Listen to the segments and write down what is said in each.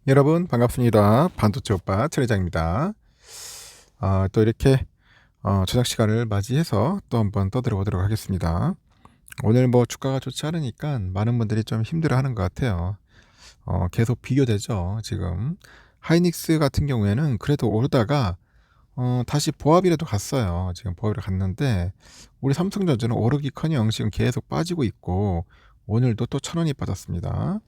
여러분 반갑습니다. 반도체 오빠 최 회장입니다. 또 이렇게 저녁 시간을 맞이해서 또 한번 떠들어 보도록 하겠습니다. 오늘 뭐 주가가 좋지 않으니까 많은 분들이 좀 힘들어하는 것 같아요. 계속 비교되죠 지금. 하이닉스 같은 경우에는 그래도 오르다가 다시 보합이라도 갔어요. 지금 보합으로 갔는데 우리 삼성전자는 오르기커녕 지금 계속 빠지고 있고 오늘도 또 1,000원이 빠졌습니다.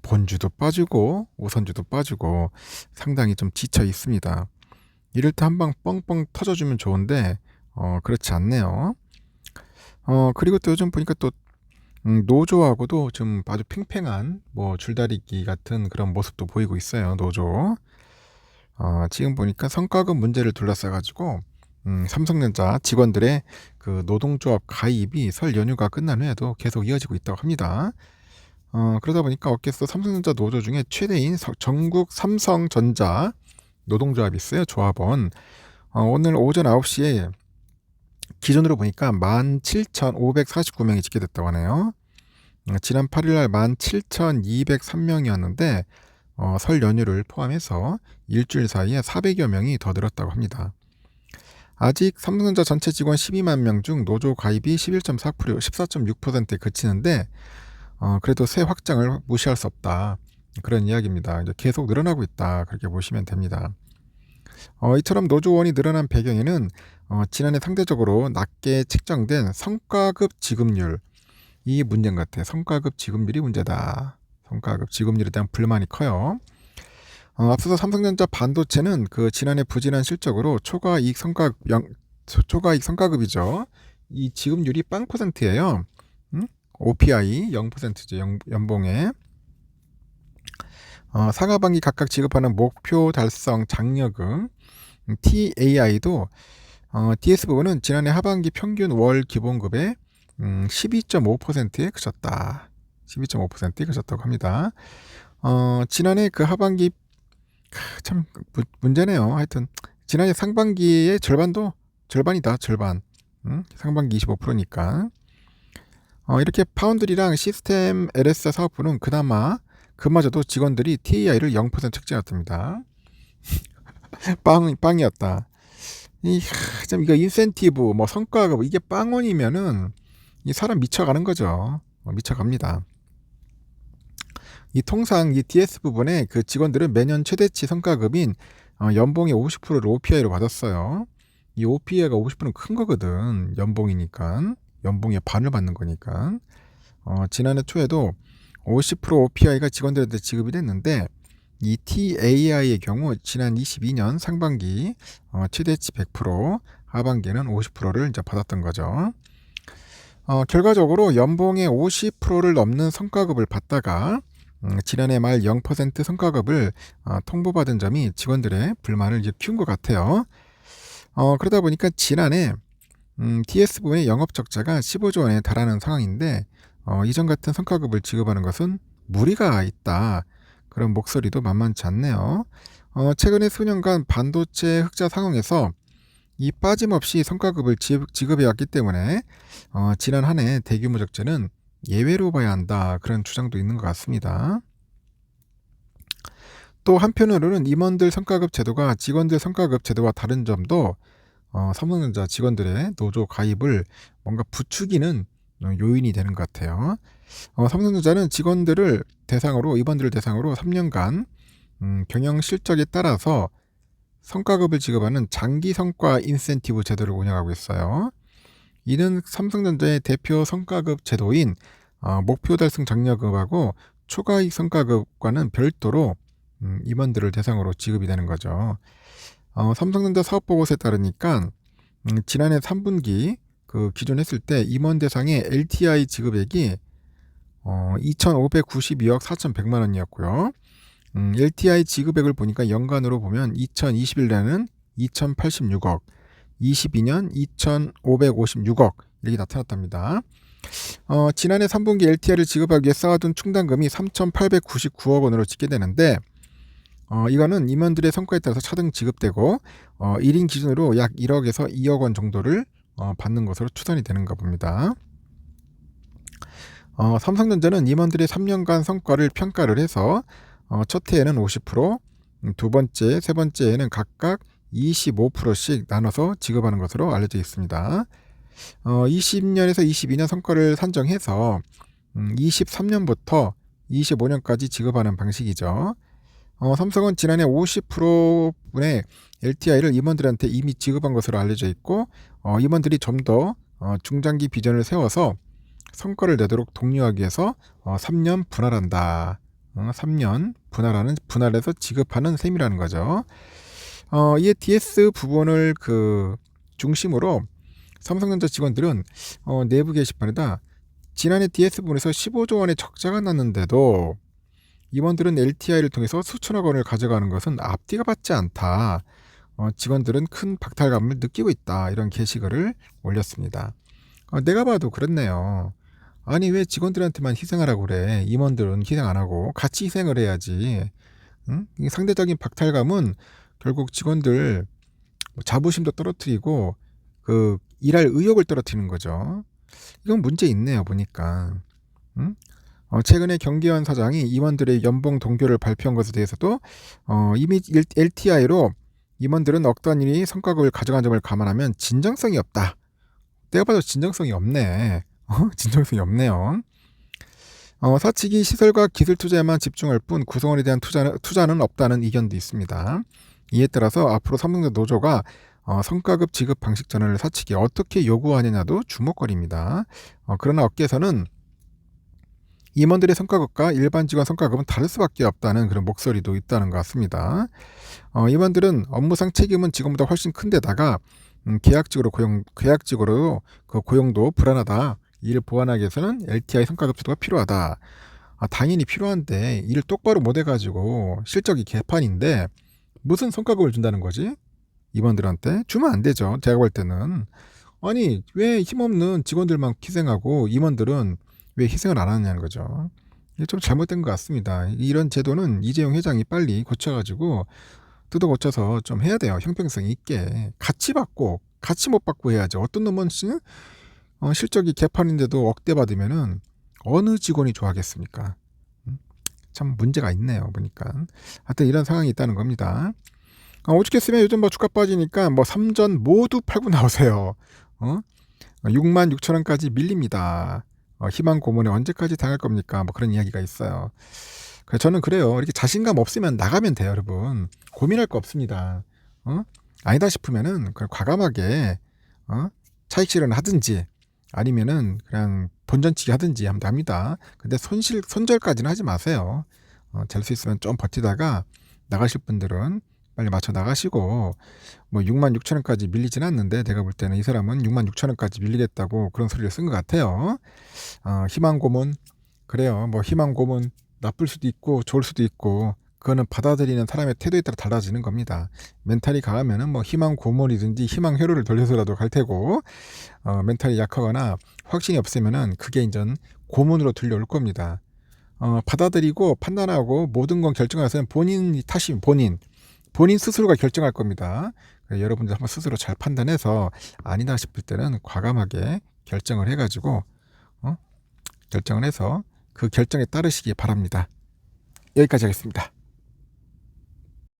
본주도 빠지고 우선주도 빠지고 상당히 좀 지쳐 있습니다. 이럴 때 한 방 뻥뻥 터져주면 좋은데 그렇지 않네요. 그리고 또 요즘 보니까 또 노조하고도 좀 아주 팽팽한 뭐 줄다리기 같은 그런 모습도 보이고 있어요. 노조. 지금 보니까 성과급 문제를 둘러싸 가지고 삼성전자 직원들의 그 노동조합 가입이 설 연휴가 끝난 후에도 계속 이어지고 있다고 합니다. 그러다 보니까 어깨서 삼성전자 노조 중에 최대인 전국 삼성전자 노동조합이 있어요. 조합원. 오늘 오전 9시에 기준으로 보니까 17,549명이 집계됐다고 하네요. 지난 8일날 17,203명이었는데 설 연휴를 포함해서 일주일 사이에 400여 명이 더 늘었다고 합니다. 아직 삼성전자 전체 직원 12만 명 중 노조 가입이 11.4%, 14.6%에 그치는데 그래도 새 확장을 무시할 수 없다. 그런 이야기입니다. 이제 계속 늘어나고 있다. 그렇게 보시면 됩니다. 이처럼 노조원이 늘어난 배경에는 지난해 상대적으로 낮게 책정된 성과급 지급률 이 문제인 것 같아요. 성과급 지급률이 문제다. 성과급 지급률에 대한 불만이 커요. 앞서서 삼성전자 반도체는 그 지난해 부진한 실적으로 초과이익 성과급이죠. 이 지급률이 0%예요. OPI 0%죠. 연봉에. 상하반기 각각 지급하는 목표 달성 장려금 TAI도 DS 부분은 지난해 하반기 평균 월 기본급의 12.5%에 그쳤다. 12.5%에 그쳤다고 합니다. 지난해 그 하반기 참 문제네요. 하여튼 지난해 상반기의 절반이다. 절반. 상반기 25%니까. 이렇게 파운드리랑 시스템 LS 사업부는 그나마 그마저도 직원들이 TAI를 0% 책정했답니다. 빵이었다. 참 이거 인센티브 뭐 성과급 이게 빵원이면은 이 사람 미쳐가는 거죠. 미쳐갑니다. 이 통상 이 DS 부분에 그 직원들은 매년 최대치 성과급인 연봉의 50%를 OPI로 받았어요. 이 OPI가 50%는 큰 거거든. 연봉이니까. 연봉의 반을 받는 거니까. 지난해 초에도 50% OPI가 직원들한테 지급이 됐는데 이 TAI의 경우 지난 22년 상반기 최대치 100%, 하반기에는 50%를 이제 받았던 거죠. 결과적으로 연봉의 50%를 넘는 성과급을 받다가 지난해 말 0% 성과급을 통보받은 점이 직원들의 불만을 이제 키운 것 같아요. 그러다 보니까 지난해 DS 부분의 영업 적자가 15조 원에 달하는 상황인데 이전 같은 성과급을 지급하는 것은 무리가 있다. 그런 목소리도 만만치 않네요. 최근에 수년간 반도체 흑자 상황에서 이 빠짐없이 성과급을 지급해왔기 때문에 지난 한 해 대규모 적자는 예외로 봐야 한다. 그런 주장도 있는 것 같습니다. 또 한편으로는 임원들 성과급 제도가 직원들 성과급 제도와 다른 점도 삼성전자 직원들의 노조 가입을 뭔가 부추기는 요인이 되는 것 같아요. 삼성전자는 직원들을 대상으로 임원들을 대상으로 3년간 경영 실적에 따라서 성과급을 지급하는 장기 성과 인센티브 제도를 운영하고 있어요. 이는 삼성전자의 대표 성과급 제도인 목표 달성 장려급하고 초과이익 성과급과는 별도로 임원들을 대상으로 지급이 되는 거죠. 삼성전자 사업보고서에 따르니까 지난해 3분기 그 기존했을 때 임원 대상의 LTI 지급액이 2,592억 4,100만 원이었고요. LTI 지급액을 보니까 연간으로 보면 2021년은 2,086억, 22년 2,556억 이렇게 나타났답니다. 지난해 3분기 LTI를 지급하기 위해 쌓아둔 충당금이 3,899억 원으로 집계되는데 이거는 임원들의 성과에 따라서 차등 지급되고 1인 기준으로 약 1억에서 2억 원 정도를 받는 것으로 추산이 되는가 봅니다. 삼성전자는 임원들의 3년간 성과를 평가를 해서 첫 해에는 50%, 두 번째, 세 번째에는 각각 25%씩 나눠서 지급하는 것으로 알려져 있습니다. 20년에서 22년 성과를 산정해서 23년부터 25년까지 지급하는 방식이죠. 삼성은 지난해 50%분의 LTI를 임원들한테 이미 지급한 것으로 알려져 있고, 임원들이 좀 더 중장기 비전을 세워서 성과를 내도록 독려하기 위해서 3년 분할한다. 3년 분할해서 지급하는 셈이라는 거죠. 이에 DS 부분을 중심으로 삼성전자 직원들은 내부 게시판에다 지난해 DS 부분에서 15조 원의 적자가 났는데도 임원들은 LTI를 통해서 수천억 원을 가져가는 것은 앞뒤가 맞지 않다. 직원들은 큰 박탈감을 느끼고 있다. 이런 게시글을 올렸습니다. 내가 봐도 그렇네요. 아니 왜 직원들한테만 희생하라고 그래. 임원들은 희생 안 하고 같이 희생을 해야지. 응? 이 상대적인 박탈감은 결국 직원들 자부심도 떨어뜨리고 일할 의욕을 떨어뜨리는 거죠. 이건 문제 있네요 보니까. 응? 최근에 경기원 사장이 임원들의 연봉 동결을 발표한 것에 대해서도 이미 LTI로 임원들은 억 단위 성과급을 가져간 점을 감안하면 진정성이 없다. 내가 봐도 진정성이 없네. 진정성이 없네요. 사측이 시설과 기술 투자에만 집중할 뿐 구성원에 대한 투자는 없다는 의견도 있습니다. 이에 따라서 앞으로 삼성전자 노조가 성과급 지급 방식 전환을 사측이 어떻게 요구하느냐도 주목거리입니다. 그러나 업계에서는 임원들의 성과급과 일반 직원 성과급은 다를 수밖에 없다는 그런 목소리도 있다는 것 같습니다. 임원들은 업무상 책임은 직원보다 훨씬 큰데다가 계약직으로 고용도 불안하다. 이를 보완하기 위해서는 LTI 성과급 제도가 필요하다. 당연히 필요한데 일을 똑바로 못해가지고 실적이 개판인데 무슨 성과급을 준다는 거지? 임원들한테 주면 안 되죠. 제가 볼 때는 아니 왜 힘없는 직원들만 희생하고 임원들은 왜 희생을 안 하느냐는 거죠. 이게 좀 잘못된 것 같습니다. 이런 제도는 이재용 회장이 빨리 고쳐가지고 뜯어 고쳐서 좀 해야 돼요. 형평성 있게 같이 받고 같이 못 받고 해야지. 어떤 놈은 실적이 개판인데도 억대 받으면은 어느 직원이 좋아하겠습니까? 참 문제가 있네요 보니까. 하여튼 이런 상황이 있다는 겁니다. 오죽했으면 요즘 뭐 주가 빠지니까 뭐 3전 모두 팔고 나오세요. 6만 6천 원까지 밀립니다. 희망 고문에 언제까지 당할 겁니까? 뭐 그런 이야기가 있어요. 그래서 저는 그래요. 이렇게 자신감 없으면 나가면 돼요, 여러분. 고민할 거 없습니다. 아니다 싶으면은 그냥 과감하게 차익 실현을 하든지 아니면은 그냥 본전치기 하든지 하면 됩니다. 근데 손절까지는 하지 마세요. 될 수 있으면 좀 버티다가 나가실 분들은 빨리 맞춰 나가시고 뭐 6만 6천 원까지 밀리진 않는데 내가 볼 때는 이 사람은 6만 6천 원까지 밀리겠다고 그런 소리를 쓴 것 같아요. 희망 고문 그래요. 뭐 희망 고문 나쁠 수도 있고 좋을 수도 있고 그거는 받아들이는 사람의 태도에 따라 달라지는 겁니다. 멘탈이 강하면은 뭐 희망 고문이든지 희망 회로를 돌려서라도 갈 테고 멘탈이 약하거나 확신이 없으면은 그게 이제 고문으로 들려올 겁니다. 받아들이고 판단하고 모든 건 결정해서는 본인 탓이 본인 스스로가 결정할 겁니다. 여러분들 한번 스스로 잘 판단해서 아니다 싶을 때는 과감하게 결정을 해가지고 결정을 해서 그 결정에 따르시기 바랍니다. 여기까지 하겠습니다.